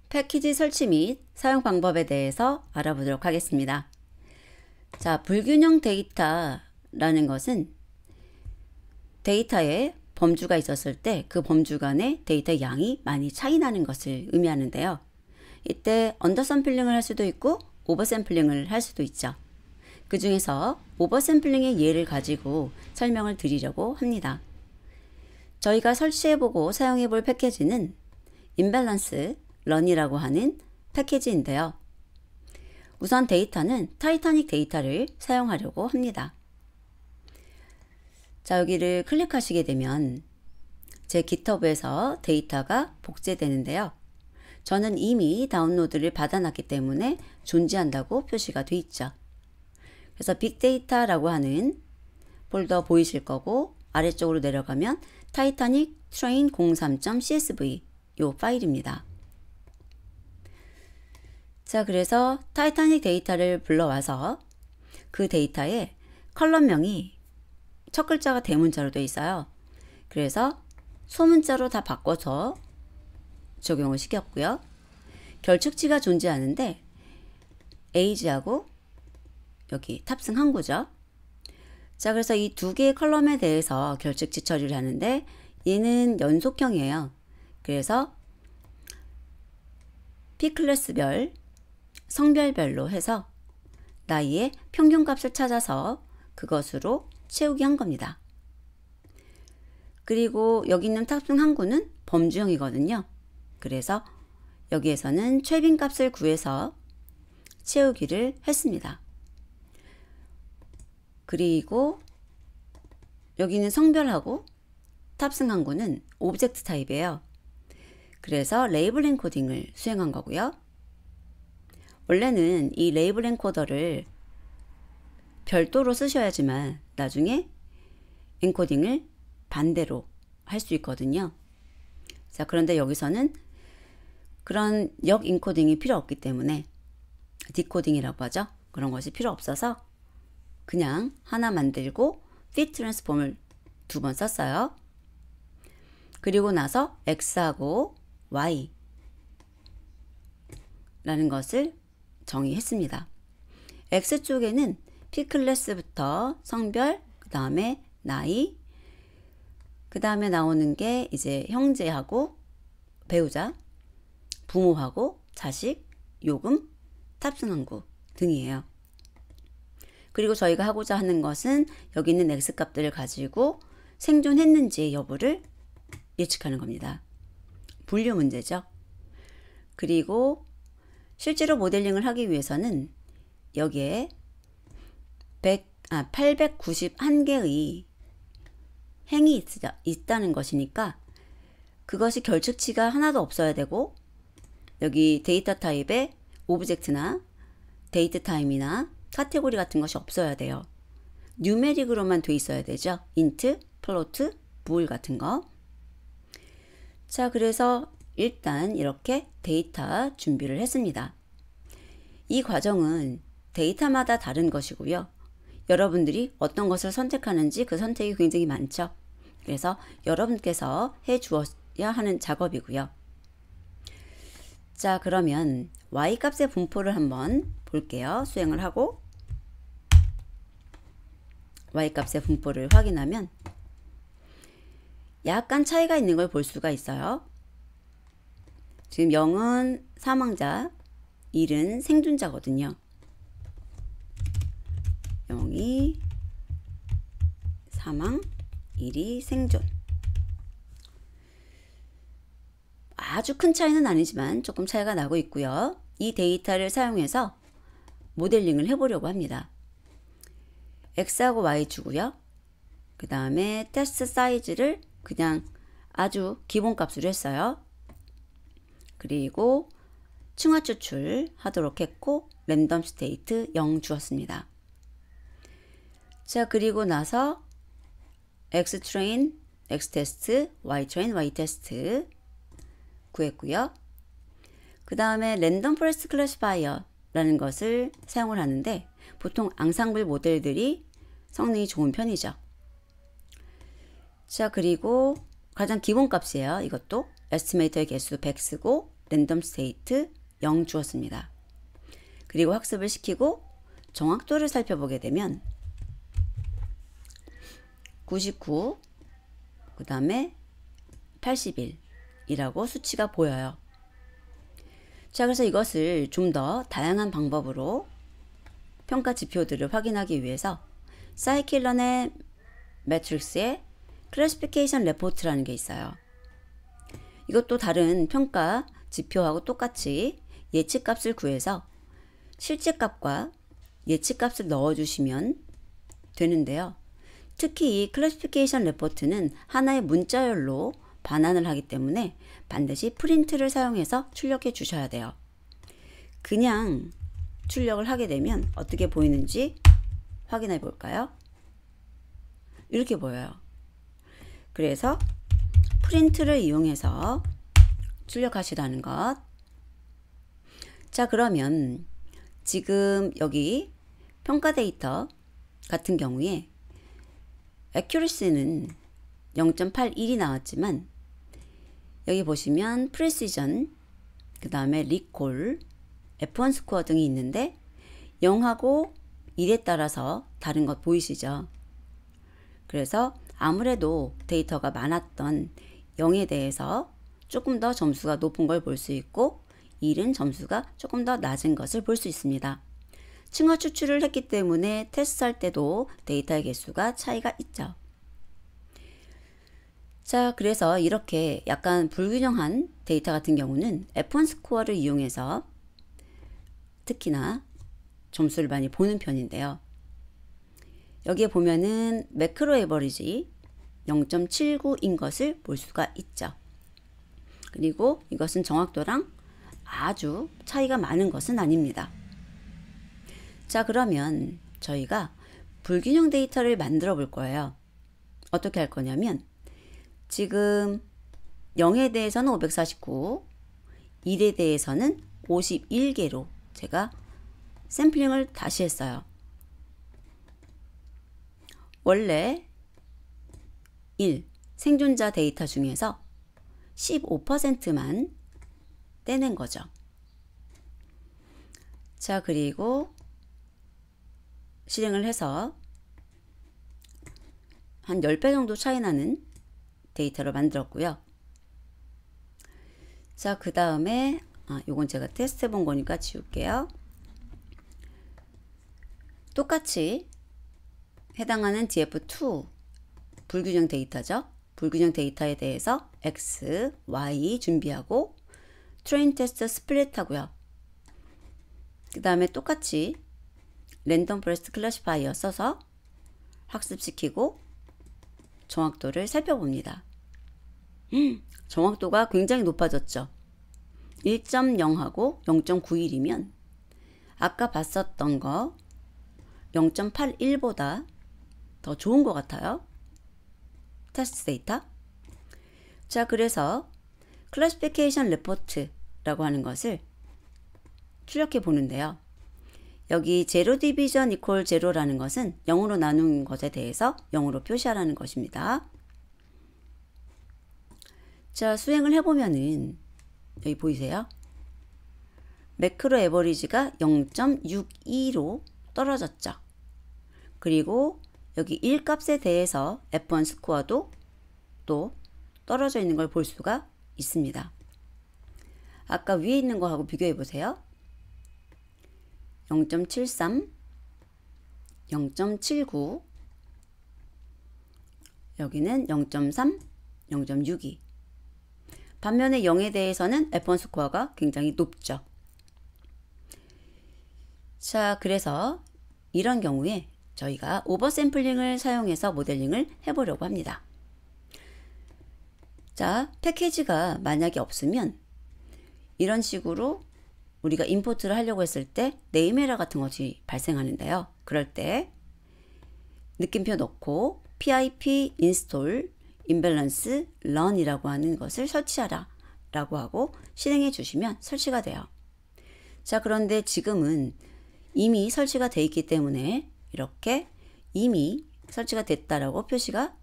패키지 설치 및 사용 방법에 대해서 알아보도록 하겠습니다. 자, 불균형 데이터라는 것은 데이터에 범주가 있었을 때 그 범주 간의 데이터 양이 많이 차이 나는 것을 의미하는데요. 이때 언더샘플링을 할 수도 있고 오버샘플링을 할 수도 있죠. 그 중에서 오버샘플링의 예를 가지고 설명을 드리려고 합니다. 저희가 설치해보고 사용해볼 패키지는 임밸런스 런이라고 하는 패키지인데요. 우선 데이터는 타이타닉 데이터를 사용하려고 합니다. 자, 여기를 클릭하시게 되면 제 깃허브에서 데이터가 복제되는데요. 저는 이미 다운로드를 받아놨기 때문에 존재한다고 표시가 되어 있죠. 그래서 빅데이터라고 하는 폴더 보이실 거고, 아래쪽으로 내려가면 타이타닉 트레인 03.csv 요 파일입니다. 자, 그래서 타이타닉 데이터를 불러와서 그 데이터에 컬럼명이 첫 글자가 대문자로 되어 있어요. 그래서 소문자로 다 바꿔서 적용을 시켰고요. 결측치가 존재하는데 age하고 여기 탑승 항구죠. 자, 그래서 이 두 개의 컬럼에 대해서 결측치 처리를 하는데 얘는 연속형이에요. 그래서 P클래스별, 성별별로 해서 나이의 평균값을 찾아서 그것으로 채우기 한 겁니다. 그리고 여기 있는 탑승 항구는 범주형이거든요. 그래서 여기에서는 최빈값을 구해서 채우기를 했습니다. 그리고 여기는 성별하고 탑승 항구는 오브젝트 타입이에요. 그래서 레이블 엔코딩을 수행한 거고요. 원래는 이 레이블 엔코더를 별도로 쓰셔야지만 나중에 엔코딩을 반대로 할 수 있거든요. 자, 그런데 여기서는 그런 역 인코딩이 필요 없기 때문에 디코딩이라고 하죠. 그런 것이 필요 없어서 그냥 하나 만들고 fit 트랜스폼을 2번 썼어요. 그리고 나서 x하고 y 라는 것을 정의했습니다. x 쪽에는 P클래스부터 성별, 그 다음에 나이, 그 다음에 나오는 게 이제 형제하고 배우자, 부모하고 자식, 요금, 탑승항구 등이에요. 그리고 저희가 하고자 하는 것은 여기 있는 x값들을 가지고 생존했는지의 여부를 예측하는 겁니다. 분류 문제죠. 그리고 실제로 모델링을 하기 위해서는 여기에 891개의 행이 있다는 것이니까 그것이 결측치가 하나도 없어야 되고, 여기 데이터 타입에 오브젝트나 데이트 타임이나 카테고리 같은 것이 없어야 돼요. 뉴메릭으로만 돼 있어야 되죠. 인트, 플로트, 볼 같은 거. 자, 그래서 일단 이렇게 데이터 준비를 했습니다. 이 과정은 데이터마다 다른 것이고요. 여러분들이 어떤 것을 선택하는지 그 선택이 굉장히 많죠. 그래서 여러분께서 해 주어야 하는 작업이고요. 자, 그러면 y값의 분포를 한번 볼게요. 수행을 하고 y값의 분포를 확인하면 약간 차이가 있는 걸 볼 수가 있어요. 지금 0은 사망자, 1은 생존자거든요. 0이 사망, 1이 생존. 아주 큰 차이는 아니지만 조금 차이가 나고 있고요. 이 데이터를 사용해서 모델링을 해보려고 합니다. x하고 y 주고요. 그 다음에 테스트 사이즈를 그냥 아주 기본값으로 했어요. 그리고 층화 추출 하도록 했고 랜덤 스테이트 0 주었습니다. 자, 그리고 나서 xtrain, xtest, ytrain, ytest 구했고요. 그 다음에 랜덤 포레스트 클래시파이어라는 것을 사용을 하는데 보통 앙상블 모델들이 성능이 좋은 편이죠. 자, 그리고 가장 기본 값이에요. 이것도 에스티메이터의 개수 100 쓰고 랜덤 스테이트 0 주었습니다. 그리고 학습을 시키고 정확도를 살펴보게 되면 99, 그 다음에 81이라고 수치가 보여요. 자, 그래서 이것을 좀 더 다양한 방법으로 평가 지표들을 확인하기 위해서 사이클런의 매트릭스에 클래시피케이션 레포트라는 게 있어요. 이것도 다른 평가 지표하고 똑같이 예측값을 구해서 실제값과 예측값을 넣어주시면 되는데요. 특히 이 클래시피케이션 레포트는 하나의 문자열로 반환을 하기 때문에 반드시 프린트를 사용해서 출력해 주셔야 돼요. 그냥 출력을 하게 되면 어떻게 보이는지 확인해 볼까요? 이렇게 보여요. 그래서 프린트를 이용해서 출력하시라는 것. 자, 그러면 지금 여기 평가 데이터 같은 경우에 accuracy는 0.81이 나왔지만 여기 보시면 precision, 그 다음에 recall, F1 스코어 등이 있는데 0하고 1에 따라서 다른 것 보이시죠? 그래서 아무래도 데이터가 많았던 0에 대해서 조금 더 점수가 높은 걸 볼 수 있고 1은 점수가 조금 더 낮은 것을 볼 수 있습니다. 층화 추출을 했기 때문에 테스트할 때도 데이터의 개수가 차이가 있죠. 자, 그래서 이렇게 약간 불균형한 데이터 같은 경우는 F1 스코어를 이용해서 특히나 점수를 많이 보는 편인데요. 여기에 보면은 매크로 에버리지 0.79인 것을 볼 수가 있죠. 그리고 이것은 정확도랑 아주 차이가 많은 것은 아닙니다. 자, 그러면 저희가 불균형 데이터를 만들어 볼 거예요. 어떻게 할 거냐면 지금 0에 대해서는 549, 1에 대해서는 51개로 제가 샘플링을 다시 했어요. 원래 1 생존자 데이터 중에서 15%만 떼낸 거죠. 자, 그리고 실행을 해서 한 10배 정도 차이 나는 데이터를 만들었고요. 자, 그 다음에 요건 제가 테스트 해본 거니까 지울게요. 똑같이 해당하는 df2 불균형 데이터죠. 불균형 데이터에 대해서 x, y 준비하고 트레인 테스트 스플릿 하고요. 그 다음에 똑같이 랜덤 포레스트 클래시파이어 써서 학습시키고 정확도를 살펴봅니다. 정확도가 굉장히 높아졌죠. 1.0하고 0.91이면 아까 봤었던 거 0.81보다 더 좋은 것 같아요. 테스트 데이터. 자, 그래서 클래시피케이션 레포트라고 하는 것을 출력해 보는데요. 여기 제로 디비전 이퀄 제로라는 것은 0으로 나눈 것에 대해서 0으로 표시하라는 것입니다. 자, 수행을 해보면은 여기 보이세요? 매크로 에버리지가 0.62로 떨어졌죠. 그리고 여기 1 값에 대해서 F1 스코어도 또 떨어져 있는 걸 볼 수가 있습니다. 아까 위에 있는 거하고 비교해 보세요. 0.73, 0.79, 여기는 0.3, 0.62. 반면에 0에 대해서는 F1 스코어가 굉장히 높죠. 자, 그래서 이런 경우에 저희가 오버샘플링을 사용해서 모델링을 해보려고 합니다. 자, 패키지가 만약에 없으면 이런 식으로 우리가 임포트를 하려고 했을 때 네임 에러 같은 것이 발생하는데요. 그럴 때 느낌표 넣고 pip install imbalance run이라고 하는 것을 설치하라 라고 하고 실행해 주시면 설치가 돼요. 자, 그런데 지금은 이미 설치가 되어 있기 때문에 이렇게 이미 설치가 됐다라고 표시가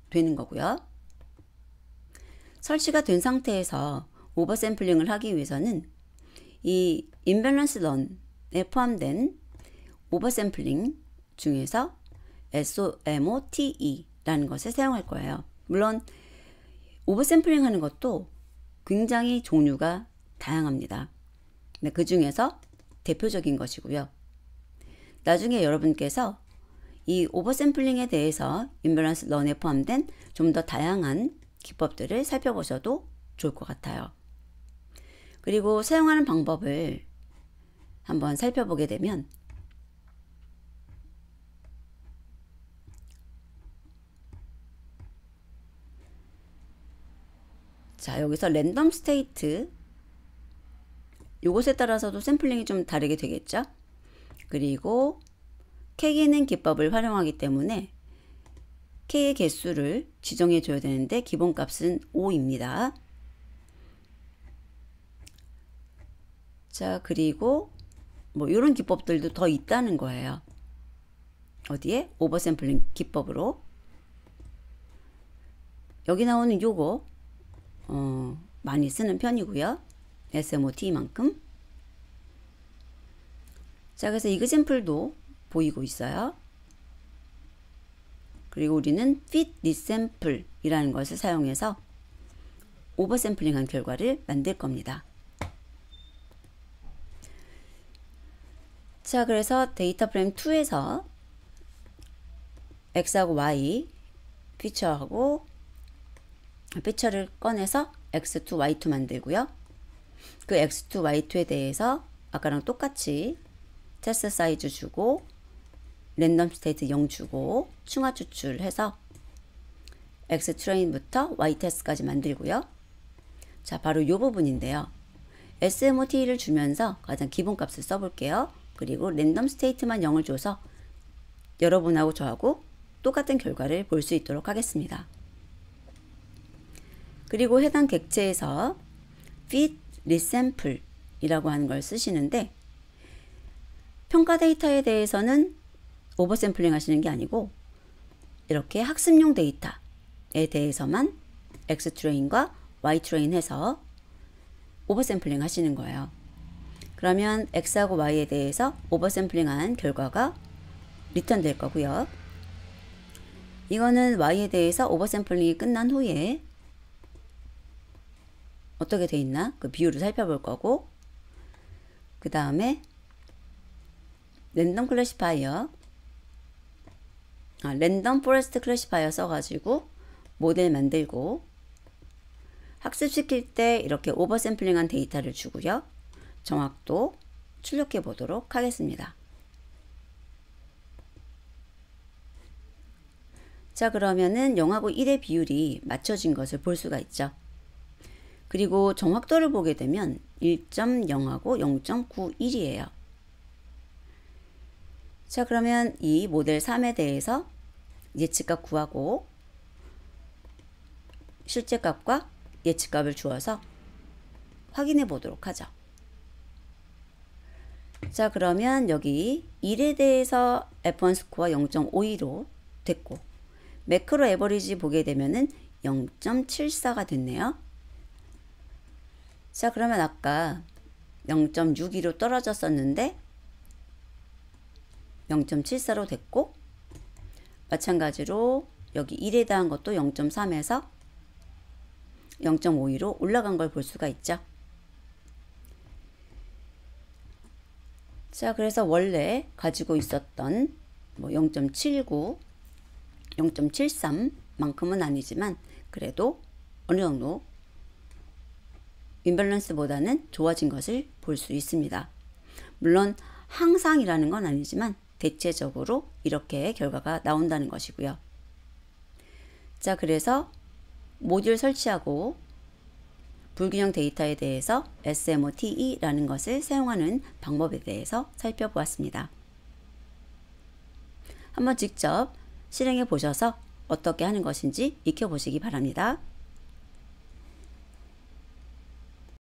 되는 거고요. 설치가 된 상태에서 오버샘플링을 하기 위해서는 이 임밸런스 런에 포함된 오버샘플링 중에서 SOMOTE라는 것을 사용할 거예요. 물론 오버샘플링 하는 것도 굉장히 종류가 다양합니다. 그 중에서 대표적인 것이고요. 나중에 여러분께서 이 오버샘플링에 대해서 임밸런스 런에 포함된 좀 더 다양한 기법들을 살펴보셔도 좋을 것 같아요. 그리고 사용하는 방법을 한번 살펴보게 되면 자, 여기서 랜덤 스테이트 요것에 따라서도 샘플링이 좀 다르게 되겠죠. 그리고 K기능 기법을 활용하기 때문에 K의 개수를 지정해 줘야 되는데 기본값은 5입니다. 자, 그리고 뭐 이런 기법들도 더 있다는 거예요. 어디에? 오버샘플링 기법으로. 여기 나오는 요거 많이 쓰는 편이고요. SMOT만큼. 자, 그래서 이그샘플도 보이고 있어요. 그리고 우리는 fit resample 이라는 것을 사용해서 오버샘플링한 결과를 만들 겁니다. 자, 그래서 데이터 프레임 2에서 X하고 Y 피처를 꺼내서 X2, Y2 만들고요. 그 X2, Y2에 대해서 아까랑 똑같이 테스트 사이즈 주고 랜덤 스테이트 0 주고 충화 추출해서 X 트레인부터 Y 테스트까지 만들고요. 자, 바로 이 부분인데요. SMOT를 주면서 가장 기본값을 써볼게요. 그리고 랜덤 스테이트만 0을 줘서 여러분하고 저하고 똑같은 결과를 볼 수 있도록 하겠습니다. 그리고 해당 객체에서 fit resample 이라고 하는 걸 쓰시는데 평가 데이터에 대해서는 오버샘플링 하시는 게 아니고 이렇게 학습용 데이터에 대해서만 X트레인과 Y트레인 해서 오버샘플링 하시는 거예요. 그러면 X하고 Y에 대해서 오버샘플링한 결과가 리턴 될 거고요. 이거는 Y에 대해서 오버샘플링이 끝난 후에 어떻게 돼 있나 그 비율을 살펴볼 거고, 그 다음에 랜덤 클래시파이어 랜덤 포레스트 클래시파이어 써가지고 모델 만들고 학습시킬 때 이렇게 오버샘플링한 데이터를 주고요. 정확도 출력해 보도록 하겠습니다. 자, 그러면은 0하고 1의 비율이 맞춰진 것을 볼 수가 있죠. 그리고 정확도를 보게 되면 1.0하고 0.91이에요. 자, 그러면 이 모델 3에 대해서 예측값 구하고 실제값과 예측값을 주어서 확인해 보도록 하죠. 자, 그러면 여기 1에 대해서 F1 스코어 0.52로 됐고 매크로 에버리지 보게 되면은 0.74가 됐네요. 자, 그러면 아까 0.62로 떨어졌었는데 0.74로 됐고 마찬가지로 여기 1에 대한 것도 0.3에서 0.52로 올라간 걸 볼 수가 있죠. 자, 그래서 원래 가지고 있었던 뭐 0.79, 0.73만큼은 아니지만 그래도 어느 정도 임밸런스보다는 좋아진 것을 볼 수 있습니다. 물론 항상이라는 건 아니지만 대체적으로 이렇게 결과가 나온다는 것이고요. 자, 그래서 모듈 설치하고 불균형 데이터에 대해서 SMOTE라는 것을 사용하는 방법에 대해서 살펴보았습니다. 한번 직접 실행해 보셔서 어떻게 하는 것인지 익혀보시기 바랍니다.